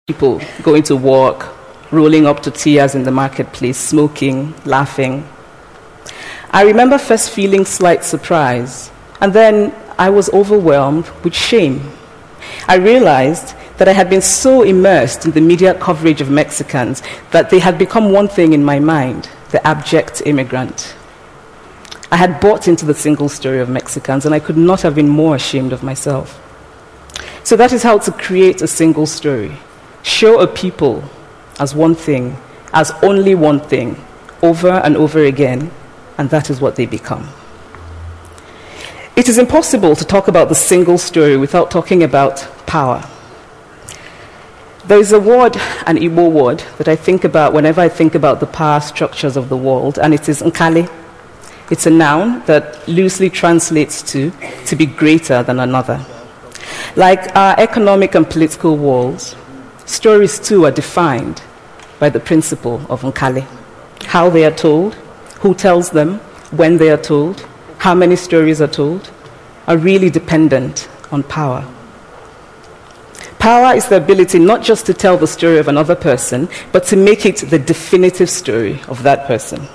People going to work, rolling up tortillas in the marketplace, smoking, laughing. I remember first feeling slight surprise, and then I was overwhelmed with shame. I realized that I had been so immersed in the media coverage of Mexicans that they had become one thing in my mind, the abject immigrant. I had bought into the single story of Mexicans, and I could not have been more ashamed of myself. So that is how to create a single story. Show a people as one thing, as only one thing, over and over again, and that is what they become. It is impossible to talk about the single story without talking about power. There is a word, an Igbo word, that I think about whenever I think about the power structures of the world, and it is nkali. It's a noun that loosely translates to be greater than another. Like our economic and political worlds, stories too are defined by the principle of nkali. How they are told, who tells them, when they are told, how many stories are told, are really dependent on power. Power is the ability not just to tell the story of another person, but to make it the definitive story of that person.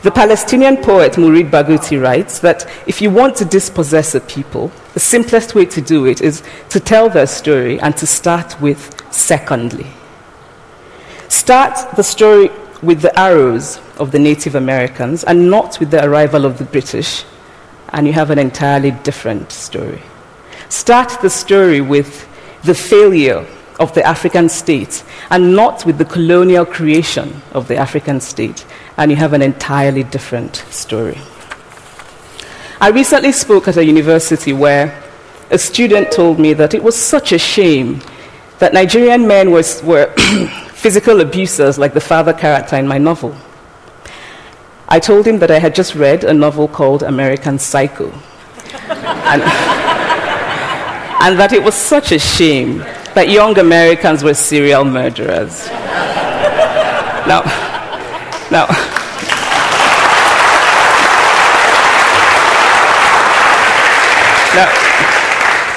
The Palestinian poet Mourid Barghouti writes that if you want to dispossess a people, the simplest way to do it is to tell their story and to start with secondly. Start the story with the arrows of the Native Americans and not with the arrival of the British, and you have an entirely different story. Start the story with the failure of the African state and not with the colonial creation of the African state, and you have an entirely different story. I recently spoke at a university where a student told me that it was such a shame that Nigerian men were physical abusers like the father character in my novel. I told him that I had just read a novel called American Psycho, and that it was such a shame that young Americans were serial murderers.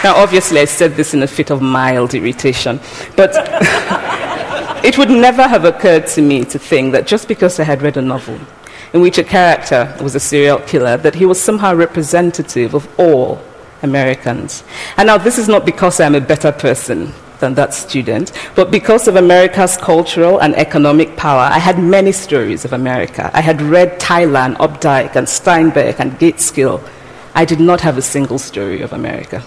Now, obviously, I said this in a fit of mild irritation, but it would never have occurred to me to think that just because I had read a novel in which a character was a serial killer, that he was somehow representative of all Americans. And now, this is not because I'm a better person than that student, but because of America's cultural and economic power, I had many stories of America. I had read Thailand, Updike, and Steinbeck, and Gateskill. I did not have a single story of America.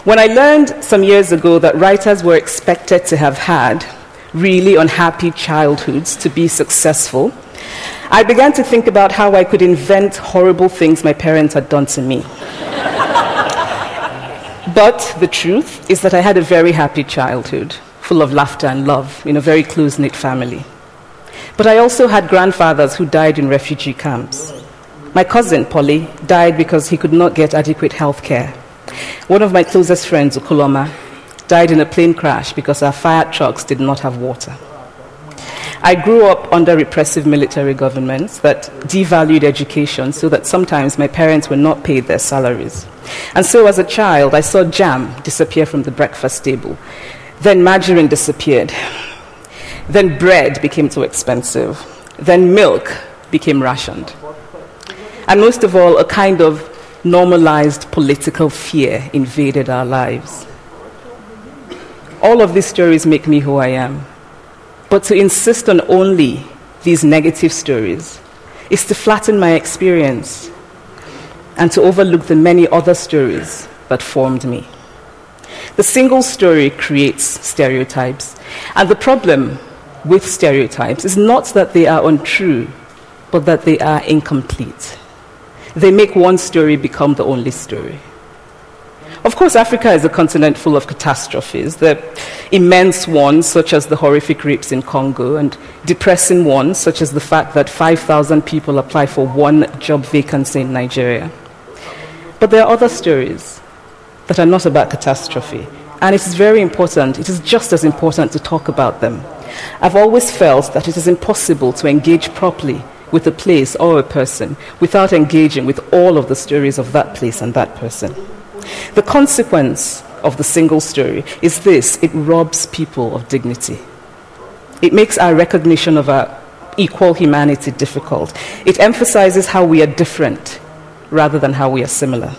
When I learned some years ago that writers were expected to have had really unhappy childhoods to be successful, I began to think about how I could invent horrible things my parents had done to me. But the truth is that I had a very happy childhood, full of laughter and love, in a very close-knit family. But I also had grandfathers who died in refugee camps. My cousin, Polly, died because he could not get adequate health care. One of my closest friends, Ukuloma, died in a plane crash because our fire trucks did not have water. I grew up under repressive military governments that devalued education so that sometimes my parents were not paid their salaries. And so as a child, I saw jam disappear from the breakfast table. Then margarine disappeared. Then bread became too expensive. Then milk became rationed. And most of all, a kind of normalized political fear invaded our lives. All of these stories make me who I am. But to insist on only these negative stories is to flatten my experience and to overlook the many other stories that formed me. The single story creates stereotypes, and the problem with stereotypes is not that they are untrue, but that they are incomplete. They make one story become the only story. Of course, Africa is a continent full of catastrophes, the immense ones, such as the horrific rapes in Congo, and depressing ones, such as the fact that 5,000 people apply for one job vacancy in Nigeria. But there are other stories that are not about catastrophe, and it is very important, it is just as important to talk about them. I've always felt that it is impossible to engage properly with a place or a person without engaging with all of the stories of that place and that person. The consequence of the single story is this: it robs people of dignity. It makes our recognition of our equal humanity difficult. It emphasizes how we are different rather than how we are similar.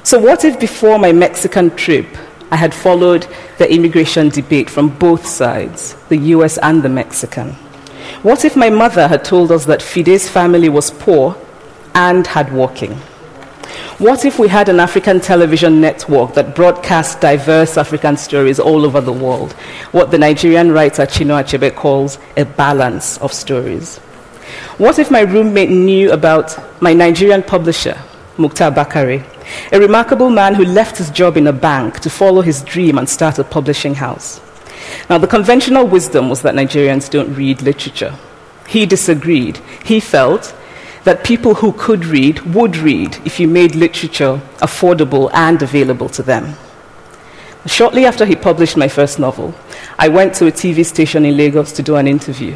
So what if before my Mexican trip, I had followed the immigration debate from both sides, the US and the Mexican? What if my mother had told us that Fide's family was poor and hardworking? What if we had an African television network that broadcast diverse African stories all over the world, what the Nigerian writer Chinua Achebe calls a balance of stories? What if my roommate knew about my Nigerian publisher, Mukhtar Bakare, a remarkable man who left his job in a bank to follow his dream and start a publishing house? Now, the conventional wisdom was that Nigerians don't read literature. He disagreed. He felt that people who could read would read if you made literature affordable and available to them. Shortly after he published my first novel, I went to a TV station in Lagos to do an interview.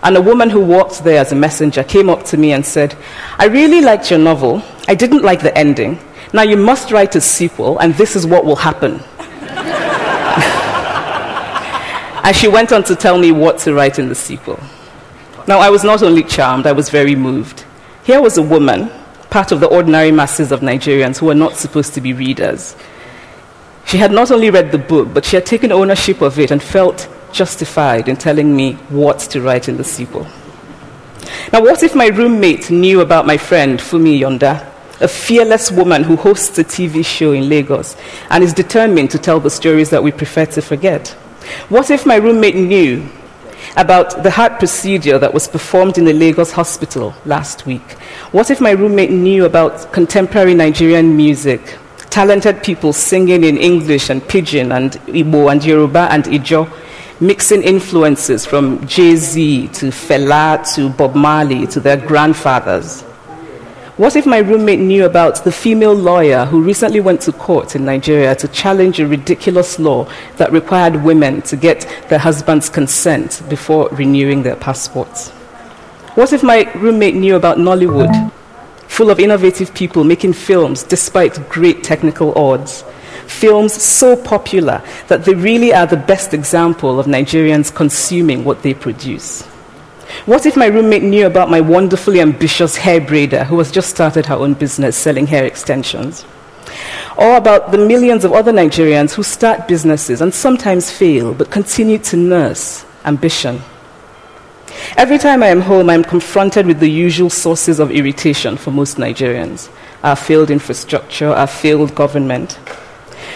And a woman who worked there as a messenger came up to me and said, "I really liked your novel. I didn't like the ending. Now you must write a sequel, and this is what will happen." And she went on to tell me what to write in the sequel. Now, I was not only charmed, I was very moved. Here was a woman, part of the ordinary masses of Nigerians who were not supposed to be readers. She had not only read the book, but she had taken ownership of it and felt justified in telling me what to write in the sequel. Now, what if my roommate knew about my friend Fumi Yonda, a fearless woman who hosts a TV show in Lagos and is determined to tell the stories that we prefer to forget? What if my roommate knew about the heart procedure that was performed in a Lagos hospital last week? What if my roommate knew about contemporary Nigerian music, talented people singing in English and Pidgin and Igbo and Yoruba and Ijo, mixing influences from Jay-Z to Fela to Bob Marley to their grandfathers? What if my roommate knew about the female lawyer who recently went to court in Nigeria to challenge a ridiculous law that required women to get their husband's consent before renewing their passports? What if my roommate knew about Nollywood, full of innovative people making films despite great technical odds? Films so popular that they really are the best example of Nigerians consuming what they produce. What if my roommate knew about my wonderfully ambitious hair braider who has just started her own business selling hair extensions? Or about the millions of other Nigerians who start businesses and sometimes fail, but continue to nurse ambition? Every time I am home, I am confronted with the usual sources of irritation for most Nigerians: our failed infrastructure, our failed government,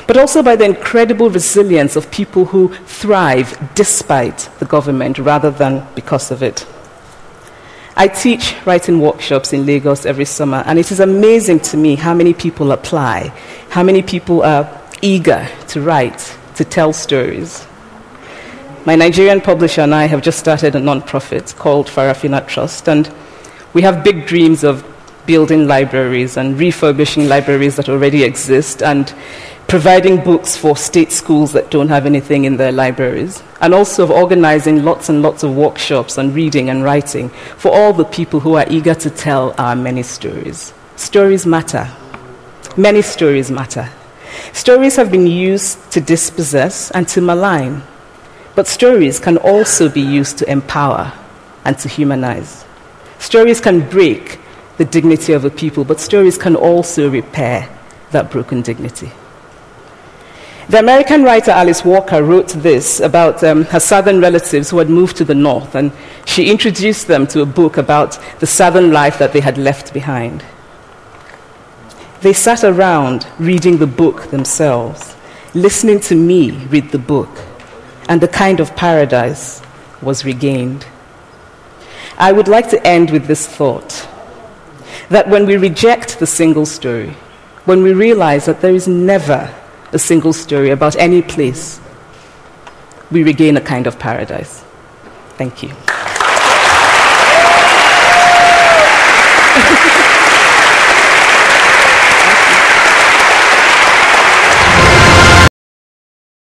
but also by the incredible resilience of people who thrive despite the government rather than because of it. I teach writing workshops in Lagos every summer, and it is amazing to me how many people apply, how many people are eager to write, to tell stories. My Nigerian publisher and I have just started a non-profit called Farafina Trust, and we have big dreams of building libraries and refurbishing libraries that already exist and providing books for state schools that don't have anything in their libraries, and also of organizing lots and lots of workshops on reading and writing for all the people who are eager to tell our many stories. Stories matter. Many stories matter. Stories have been used to dispossess and to malign, but stories can also be used to empower and to humanize. Stories can break the dignity of a people, but stories can also repair that broken dignity. The American writer Alice Walker wrote this about her southern relatives who had moved to the north, and she introduced them to a book about the southern life that they had left behind. They sat around reading the book themselves, listening to me read the book, and the kind of paradise was regained. I would like to end with this thought, that when we reject the single story, when we realize that there is never a single story about any place, we regain a kind of paradise. Thank you.